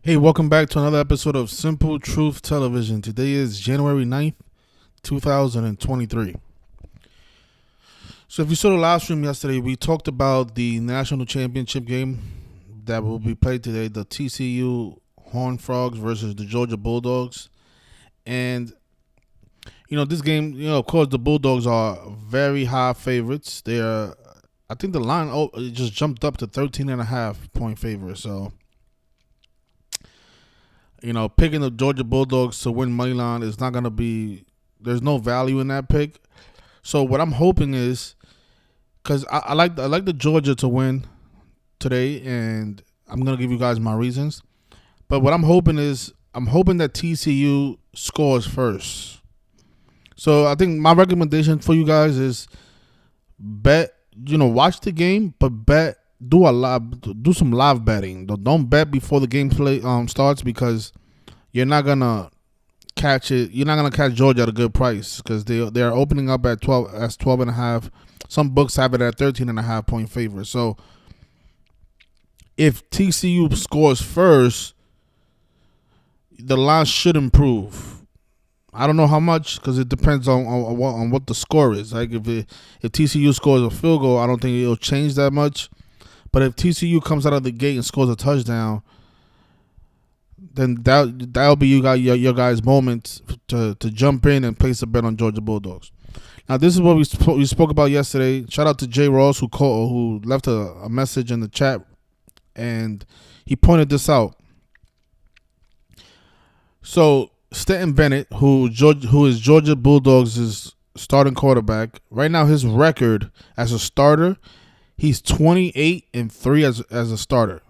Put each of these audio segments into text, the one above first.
Hey, welcome back to another episode of Simple Truth Television. Today is January 9th, 2023. So if you saw the live stream yesterday, we talked about the national championship game that will be played today, the TCU Horned Frogs versus the Georgia Bulldogs. And, this game, of course, the Bulldogs are very high favorites. I think the line it just jumped up to 13.5 point favorite. So, picking the Georgia Bulldogs to win money line is not going to be, there's no value in that pick. So what I'm hoping is, because I like the Georgia to win today, and I'm going to give you guys my reasons. But what I'm hoping that TCU scores first. So I think my recommendation for you guys is bet, watch the game, but do some live betting. Don't bet before the game starts, because you're not gonna catch it. You're not gonna catch Georgia at a good price, because they're opening up at 12.5. Some books have it at 13.5 point favorite. So if TCU scores first, the line should improve. I don't know how much, because it depends on what the score is. Like if TCU scores a field goal, I don't think it'll change that much. But if TCU comes out of the gate and scores a touchdown, then that'll be your guys' moment to jump in and place a bet on Georgia Bulldogs. Now, this is what we spoke about yesterday. Shout out to Jay Ross who left a message in the chat, and he pointed this out. So Stanton Bennett, who is Georgia Bulldogs' starting quarterback, right now his record as a starter, he's 28-3 as a starter.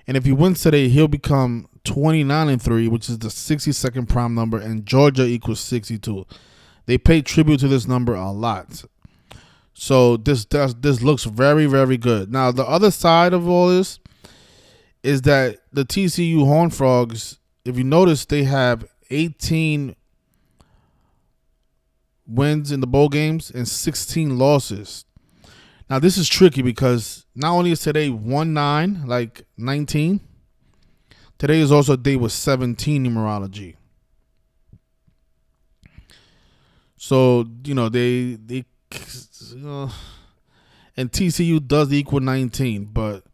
And if he wins today, he'll become 29-3, which is the 62nd prime number, and Georgia equals 62. They pay tribute to this number a lot. So this looks very, very good. Now, the other side of all this is that the TCU Horned Frogs, if you notice, they have 18 wins in the bowl games and 16 losses. Now, this is tricky because not only is today 1-9, like 19, today is also a day with 17 numerology. So, they and TCU does equal 19. But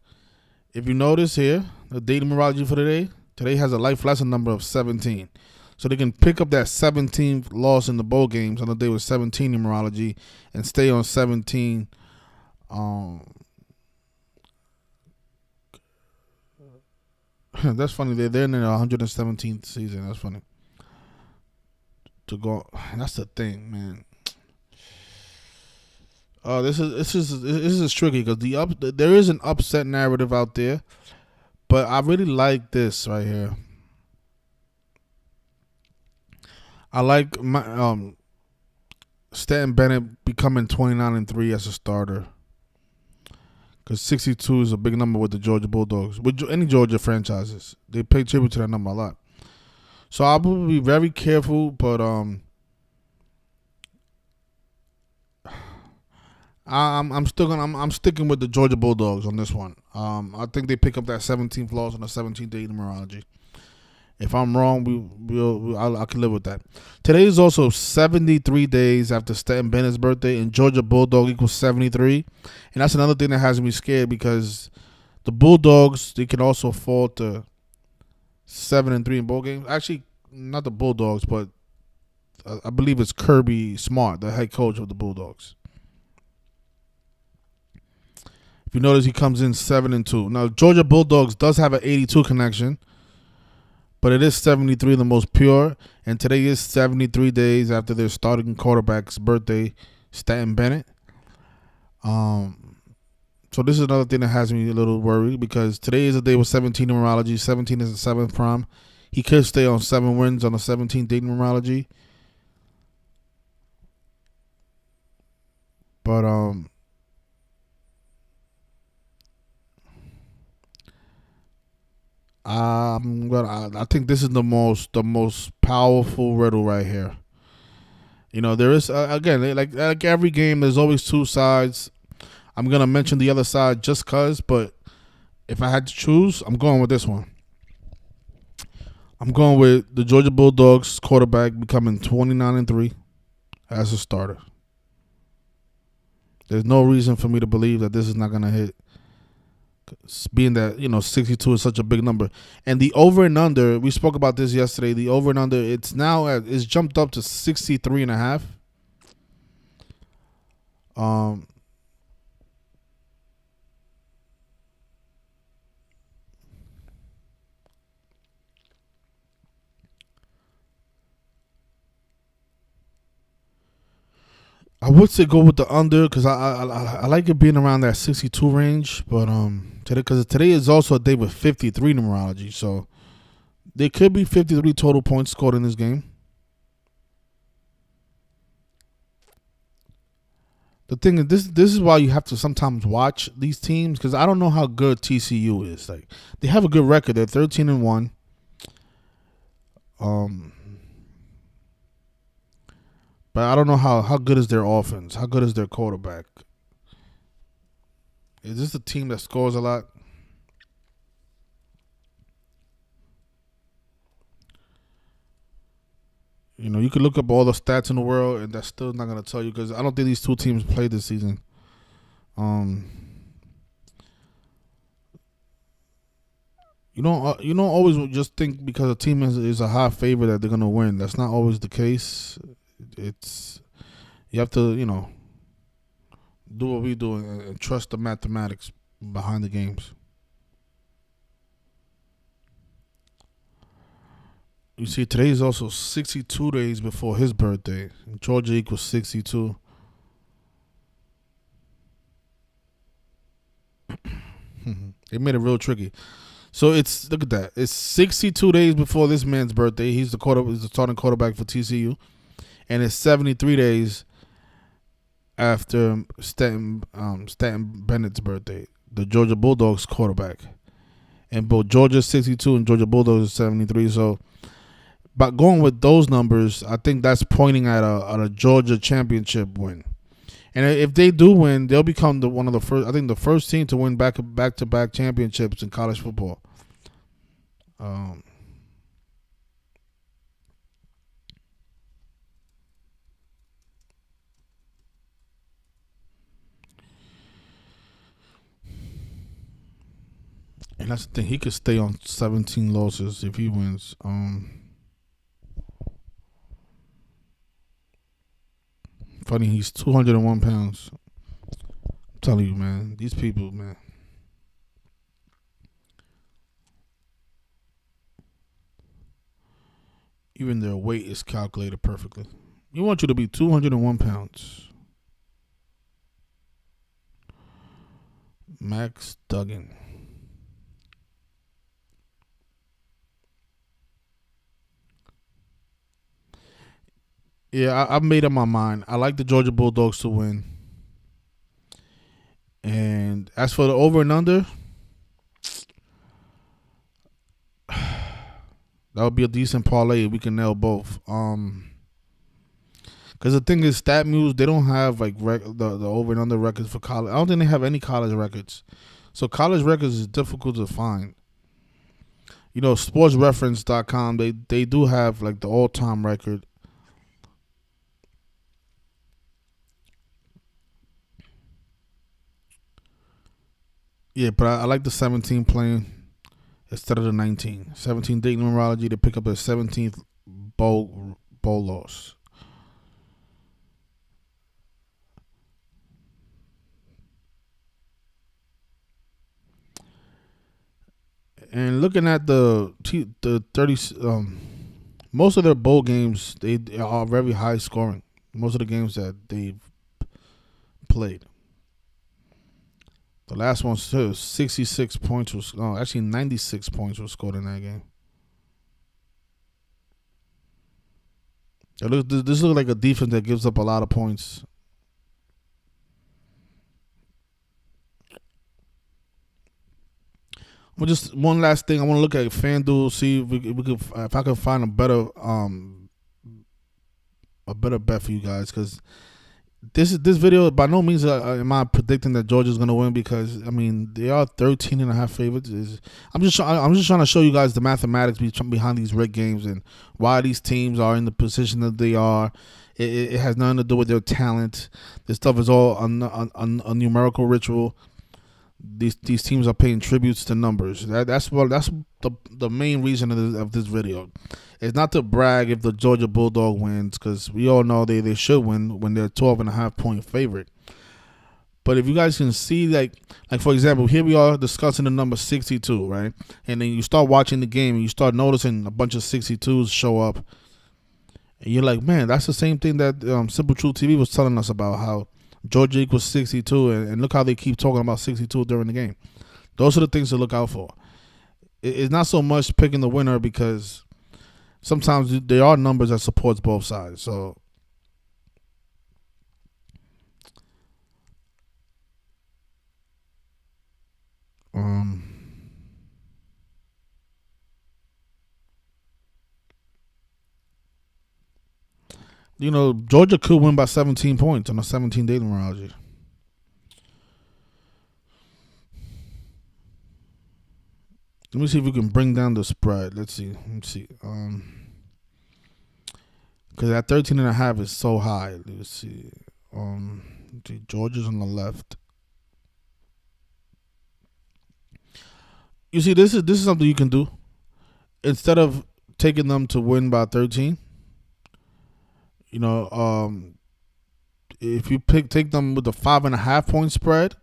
if you notice here, the day numerology for today has a life lesson number of 17. So they can pick up that 17th loss in the bowl games on the day with 17 numerology and stay on 17. That's funny. They're in their 117th season. That's funny. To go, that's the thing, man. This is tricky because there is an upset narrative out there, but I really like this right here. I like my Stanton Bennett becoming 29-3 as a starter, because 62 is a big number with the Georgia Bulldogs. With any Georgia franchises, they pay tribute to that number a lot. So I will be very careful, but I'm sticking with the Georgia Bulldogs on this one. I think they pick up that 17th loss on the 17th day numerology. If I'm wrong, I can live with that. Today is also 73 days after Stanton Bennett's birthday, and Georgia Bulldog equals 73. And that's another thing that has me scared, because the Bulldogs, they can also fall to 7-3 in bowl games. Actually, not the Bulldogs, but I believe it's Kirby Smart, the head coach of the Bulldogs. If you notice, he comes in 7-2. Now, Georgia Bulldogs does have an 82 connection, but it is 73, the most pure. And today is 73 days after their starting quarterback's birthday, Stanton Bennett. So this is another thing that has me a little worried, because today is a day with 17 numerology. 17 is the 7th prime. He could stay on 7 wins on the 17th day numerology. But I think this is the most powerful riddle right here. There is again, like every game, there's always two sides. I'm gonna mention the other side just cause, but if I had to choose, I'm going with this one. I'm going with the Georgia Bulldogs quarterback becoming 29-3 as a starter. There's no reason for me to believe that this is not going to hit. Being that 62 is such a big number, and the over and under, we spoke about this yesterday. The over and under, it's jumped up to 63.5. I would say go with the under because I like it being around that 62 range, but today is also a day with 53 numerology, so there could be 53 total points scored in this game. The thing is, this is why you have to sometimes watch these teams because I don't know how good TCU is. Like they have a good record; they're 13-1. But I don't know how good is their offense. How good is their quarterback? Is this a team that scores a lot? You could look up all the stats in the world, and that's still not going to tell you because I don't think these two teams played this season. You don't always just think because a team is a high favorite that they're going to win. That's not always the case. You have to do what we do and trust the mathematics behind the games. You see, today is also 62 days before his birthday. Georgia equals 62. They made it real tricky. So look at that. It's 62 days before this man's birthday. He's the starting quarterback for TCU, and it's 73 days after Stanton Bennett's birthday, the Georgia Bulldogs quarterback. And both Georgia 62 and Georgia Bulldogs 73. So, by going with those numbers, I think that's pointing at a Georgia championship win. And if they do win, they'll become one of the first. I think the first team to win back-to-back championships in college football. And that's the thing. He could stay on 17 losses if he wins. Funny, he's 201 pounds. I'm telling you, man. These people, man. Even their weight is calculated perfectly. We want you to be 201 pounds. Max Duggan. Yeah, I've made up my mind. I like the Georgia Bulldogs to win. And as for the over and under, that would be a decent parlay if we can nail both. Because the thing is, StatMuse, they don't have like the over and under records for college. I don't think they have any college records. So college records is difficult to find. Sportsreference.com, they do have like the all-time record. Yeah, but I like the 17 playing instead of the 19. 17 date numerology to pick up a 17th bowl loss. And looking at the 30, most of their bowl games, they are very high scoring. Most of the games that they've played. The last one, 66 points was, actually 96 points was scored in that game. This looks like a defense that gives up a lot of points. Well, just one last thing. I want to look at FanDuel, see if I can find a better bet for you guys, because this video by no means am I predicting that Georgia's gonna win, because I mean they are 13.5 favorites. I'm just trying to show you guys the mathematics behind these rigged games and why these teams are in the position that they are. It has nothing to do with their talent. This stuff is all a numerical ritual. These teams are paying tributes to numbers. That's the main reason of this video. It's not to brag if the Georgia Bulldog wins, because we all know they should win when they're 12.5 point favorite. But if you guys can see, like for example, here we are discussing the number 62, right? And then you start watching the game and you start noticing a bunch of 62s show up, and you're like, man, that's the same thing that Simple Truth TV was telling us about, how Georgia equals 62, and look how they keep talking about 62 during the game. Those are the things to look out for. It's not so much picking the winner, because sometimes there are numbers that supports both sides. So Georgia could win by 17 points on a 17-day numerology. Let me see if we can bring down the spread. Let's see. Because that 13.5 is so high. Let's see. Georgia's on the left. You see, this is something you can do. Instead of taking them to win by 13, if you take them with a 5.5 point spread,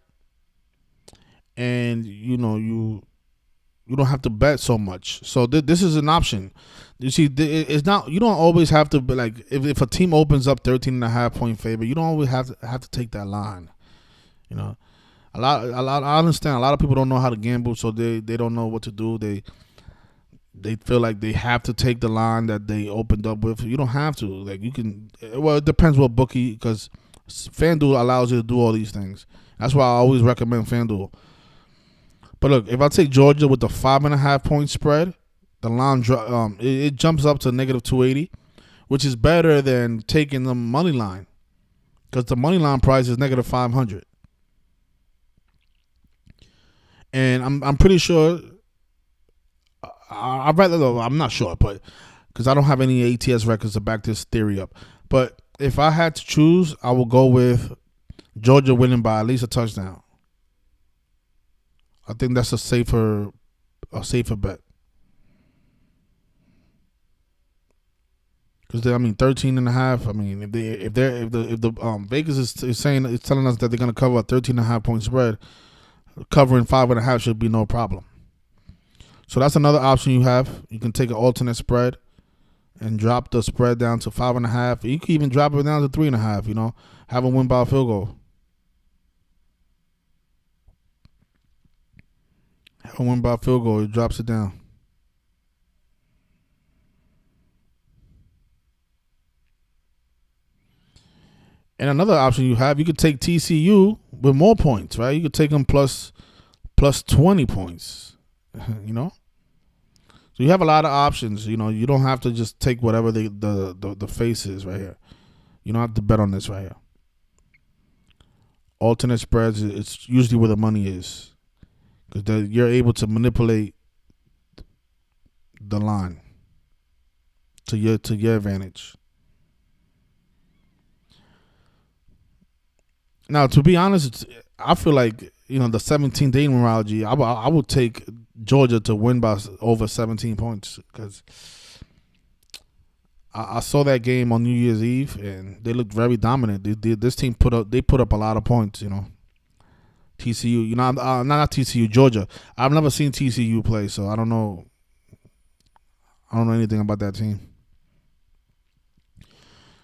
and you don't have to bet so much. So this is an option. You see, it's not. You don't always have to be like, if a team opens up 13.5 point favor, you don't always have to take that line. A lot. I understand. A lot of people don't know how to gamble, so they don't know what to do. They feel like they have to take the line that they opened up with. You don't have to. Like, you can. Well, it depends what bookie, because FanDuel allows you to do all these things. That's why I always recommend FanDuel. But look, if I take Georgia with the 5.5 point spread, the line it jumps up to negative 280, which is better than taking the money line, because the money line price is negative 500. And I'm pretty sure. I'm not sure, but because I don't have any ATS records to back this theory up. But if I had to choose, I will go with Georgia winning by at least a touchdown. I think that's a safer bet. Because 13.5. I mean, if the Vegas is saying, it's telling us that they're going to cover a 13.5 point spread, covering 5.5 should be no problem. So that's another option you have. You can take an alternate spread and drop the spread down to 5.5. You can even drop it down to 3.5. Have them win by a field goal. Have them win by a field goal. It drops it down. And another option you have, you could take TCU with more points, right? You could take them plus 20 points. So you have a lot of options. You don't have to just take whatever the face is right here. You don't have to bet on this right here. Alternate spreads, it's usually where the money is, because you're able to manipulate the line to your advantage. Now, to be honest, I feel like the 17-day numerology, I would take Georgia to win by over 17 points, because I saw that game on New Year's Eve and they looked very dominant. This team put up a lot of points. TCU, not TCU, Georgia. I've never seen TCU play, so I don't know anything about that team.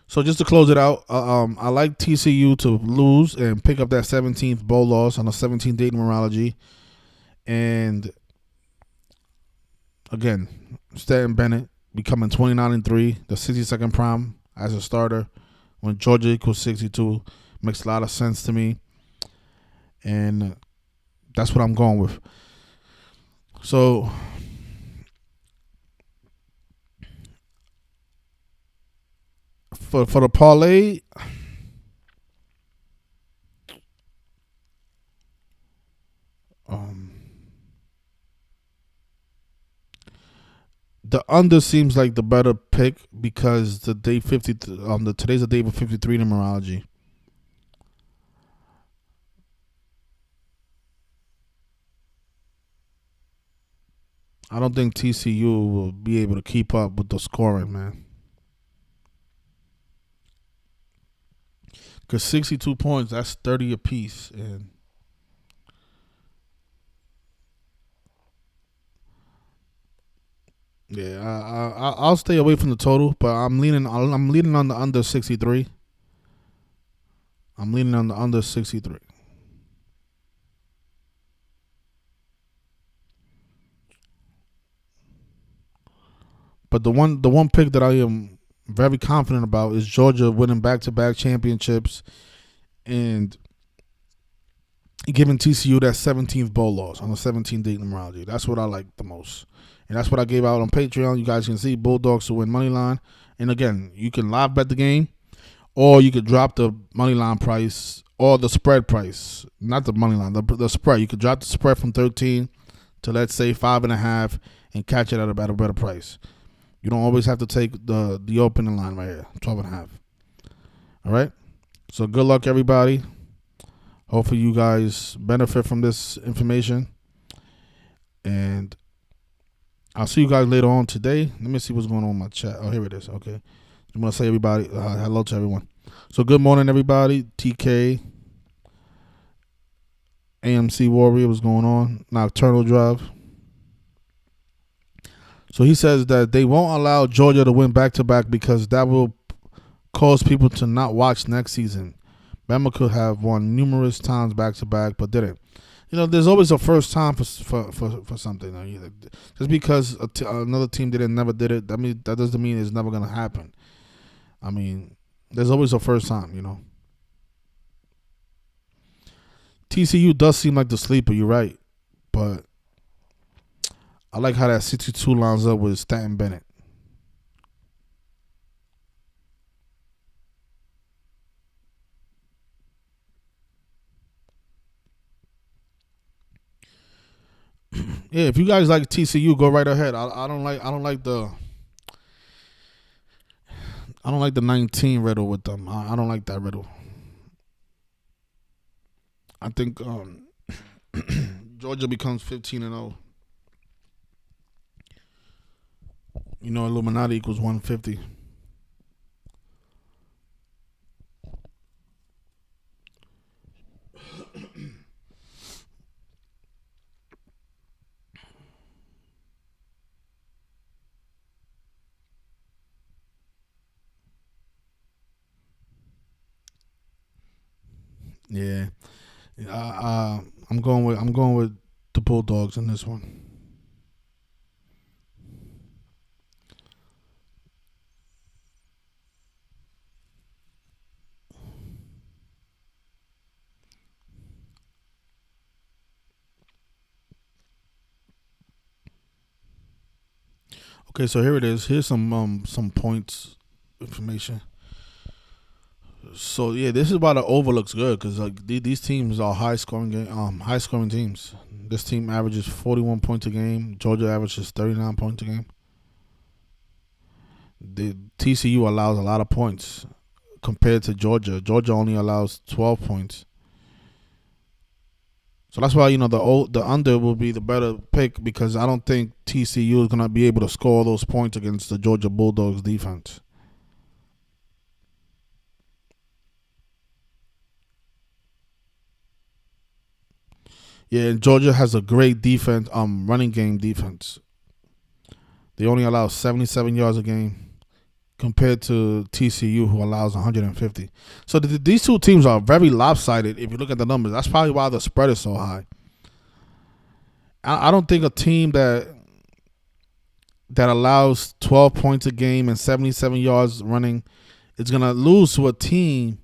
So just to close it out, I like TCU to lose and pick up that 17th bowl loss on a 17-day numerology. And again, Stanton Bennett becoming 29-3, the 62nd prime as a starter when Georgia equals 62 makes a lot of sense to me. And that's what I'm going with. So for the parlay, The under seems like the better pick because the day 50 today's the day of 53 numerology. I don't think TCU will be able to keep up with the scoring, man. Because 62 points, that's 30 apiece. And yeah, I'll stay away from the total, but I'm leaning on the under 63. I'm leaning on the under 63. But the one pick that I am very confident about is Georgia winning back-to-back championships and giving TCU that 17th bowl loss on the 17th date numerology. That's what I like the most. And that's what I gave out on Patreon. You guys can see Bulldogs to win money line. And again, you can live bet the game, or you could drop the money line price or the spread price. Not the money line, the spread. You could drop the spread from 13 to, let's say, 5.5 and catch it at a better price. You don't always have to take the opening line right here, 12.5. All right? So good luck, everybody. Hopefully you guys benefit from this information. And I'll see you guys later on today. Let me see what's going on in my chat. Oh, here it is. Okay. I want to say everybody, hello to everyone. So good morning, everybody. TK, AMC Warrior, what's going on? Nocturnal Drive. So he says that they won't allow Georgia to win back-to-back because that will cause people to not watch next season. Bama could have won numerous times back-to-back, but didn't. There's always a first time for something. Just because another team never did it, that doesn't mean it's never going to happen. I mean, there's always a first time, TCU does seem like the sleeper, you're right. But I like how that 62 lines up with Stanton Bennett. Yeah, if you guys like TCU, go right ahead. I don't like the 19 riddle with them. I don't like that riddle. I think Georgia becomes 15-0. Illuminati equals 150. Yeah, I'm going with the Bulldogs in this one. Okay, so here it is. Here's some points information. So yeah, this is why the over looks good because these teams are high scoring teams. This team averages 41 points a game. Georgia averages 39 points a game. The TCU allows a lot of points compared to Georgia. Georgia only allows 12 points. So that's why the under will be the better pick because I don't think TCU is gonna be able to score those points against the Georgia Bulldogs defense. Yeah, and Georgia has a great defense, running game defense. They only allow 77 yards a game compared to TCU, who allows 150. So these two teams are very lopsided if you look at the numbers. That's probably why the spread is so high. I don't think a team that allows 12 points a game and 77 yards running is going to lose to a team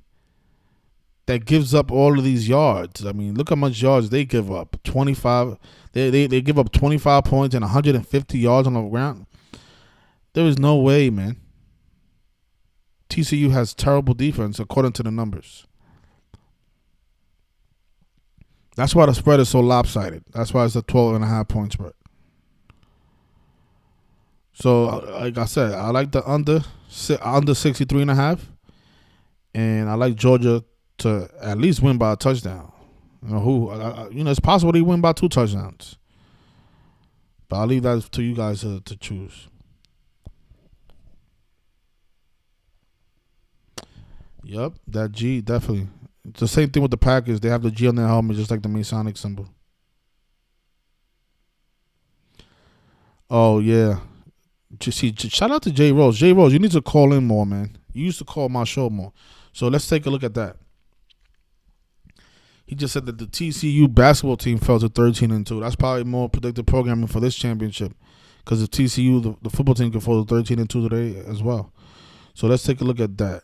that gives up all of these yards. I mean, look how much yards they give up. 25. They give up 25 points and 150 yards on the ground. There is no way, man. TCU has terrible defense according to the numbers. That's why the spread is so lopsided. That's why it's a 12.5 point spread. So, like I said, I like the under 63.5, and I like Georgia to at least win by a touchdown. It's possible they win by 2 touchdowns, but I'll leave that to you guys to choose. Yep, that G definitely. It's the same thing with the Packers. They have the G on their helmet, just like the Masonic symbol. Oh yeah. Shout out to Jay Rose. Jay Rose, you need to call in more, man. You used to call my show more. So let's take a look at that. He just said that the TCU basketball team fell to 13-2. That's probably more predictive programming for this championship, because the TCU, the football team, can fall to 13-2 today as well. So let's take a look at that.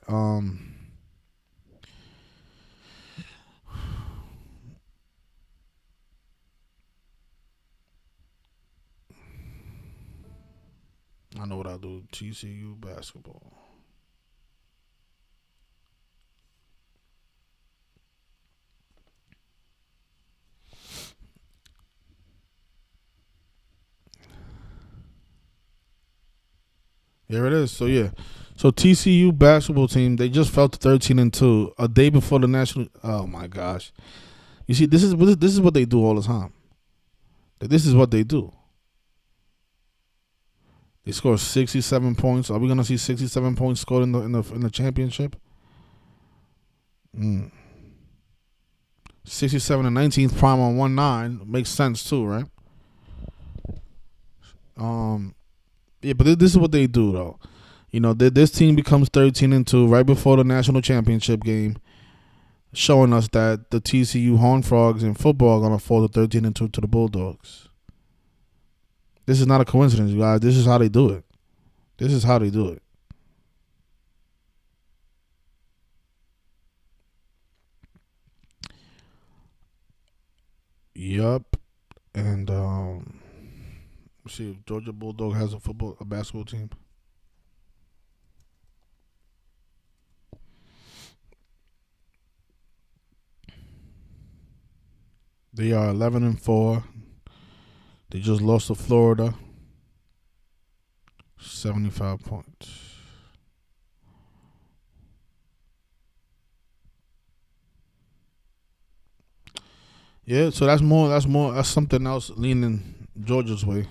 I know what I'll do. TCU basketball. Here it is. So yeah. So TCU basketball team, they just fell to 13-2 a day before the national. Oh my gosh! You see, this is what they do all the time. This is what they do. They score 67 points. Are we gonna see 67 points scored in the championship? 67 and 19th prime on 1-9 makes sense too, right? Yeah, but this is what they do though. This team becomes 13-2 right before the national championship game, showing us that the TCU Horned Frogs in football are gonna fall to 13-2 to the Bulldogs. This is not a coincidence, you guys. This is how they do it. This is how they do it. Yup. And let's see if Georgia Bulldog has a basketball team. They are 11-4. They just lost to Florida. 75 points. Yeah, so that's something else leaning Georgia's way.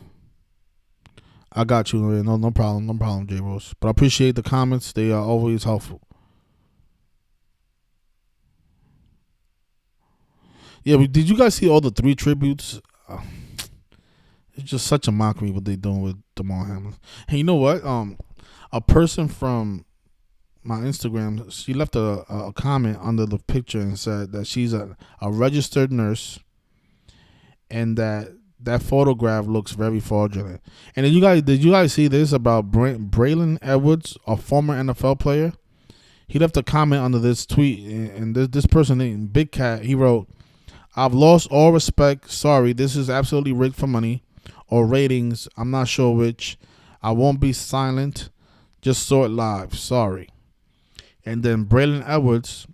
I got you. No problem, J Rose. But I appreciate the comments. They are always helpful. Yeah, but did you guys see all the 3 tributes? It's just such a mockery what they doing with Damar Hamlin. Hey, you know what? A person from my Instagram, she left a comment under the picture and said that she's a registered nurse, and that photograph looks very fraudulent. And did you guys see this about Braylon Edwards, a former NFL player? He left a comment under this tweet, and this person named Big Cat, he wrote, "I've lost all respect. Sorry, this is absolutely rigged for money or ratings. I'm not sure which. I won't be silent. Just saw it live. Sorry." And then Braylon Edwards,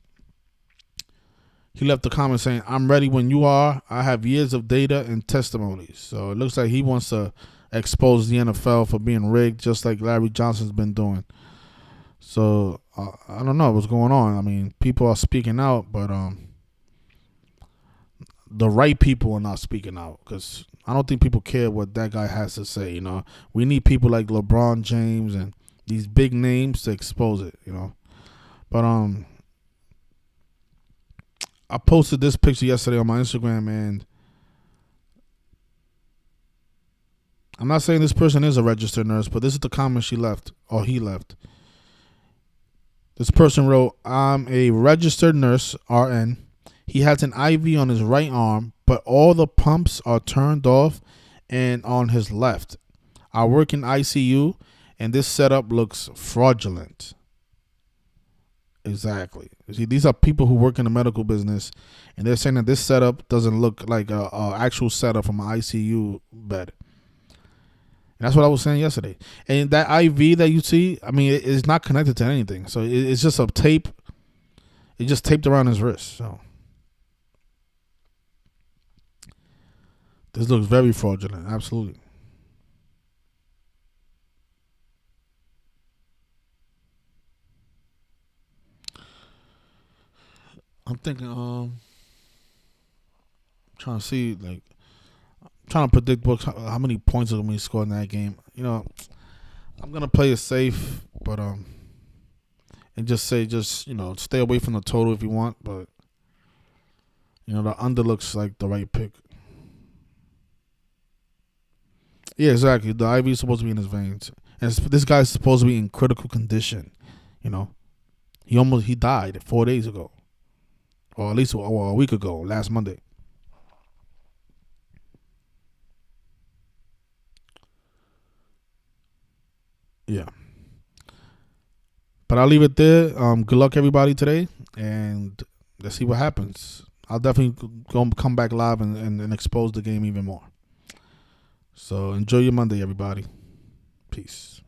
he left a comment saying, "I'm ready when you are. I have years of data and testimonies." So it looks like he wants to expose the NFL for being rigged, just like Larry Johnson's been doing. So I don't know what's going on. I mean, people are speaking out, but the right people are not speaking out, because I don't think people care what that guy has to say. We need people like LeBron James and these big names to expose it. But I posted this picture yesterday on my Instagram, and I'm not saying this person is a registered nurse, but this is the comment she left, or he left. This person wrote, "I'm a registered nurse, RN. He has an IV on his right arm, but all the pumps are turned off and on his left. I work in ICU, and this setup looks fraudulent." Exactly. You see, these are people who work in the medical business, and they're saying that this setup doesn't look like a actual setup from an ICU bed. And that's what I was saying yesterday. And that IV that you see, I mean, it's not connected to anything. So it's just a tape. It's just taped around his wrist. So this looks very fraudulent. Absolutely. I'm thinking. Trying to see like trying to predict how many points are going to be scored in that game. I'm gonna play it safe, but and just say stay away from the total if you want, but the under looks like the right pick. Yeah, exactly. The IV is supposed to be in his veins, and this guy's supposed to be in critical condition. You know, he died 4 days ago, or at least a week ago, last Monday. Yeah. But I'll leave it there. Good luck, everybody, today, and let's see what happens. I'll definitely come back live and expose the game even more. So enjoy your Monday, everybody. Peace.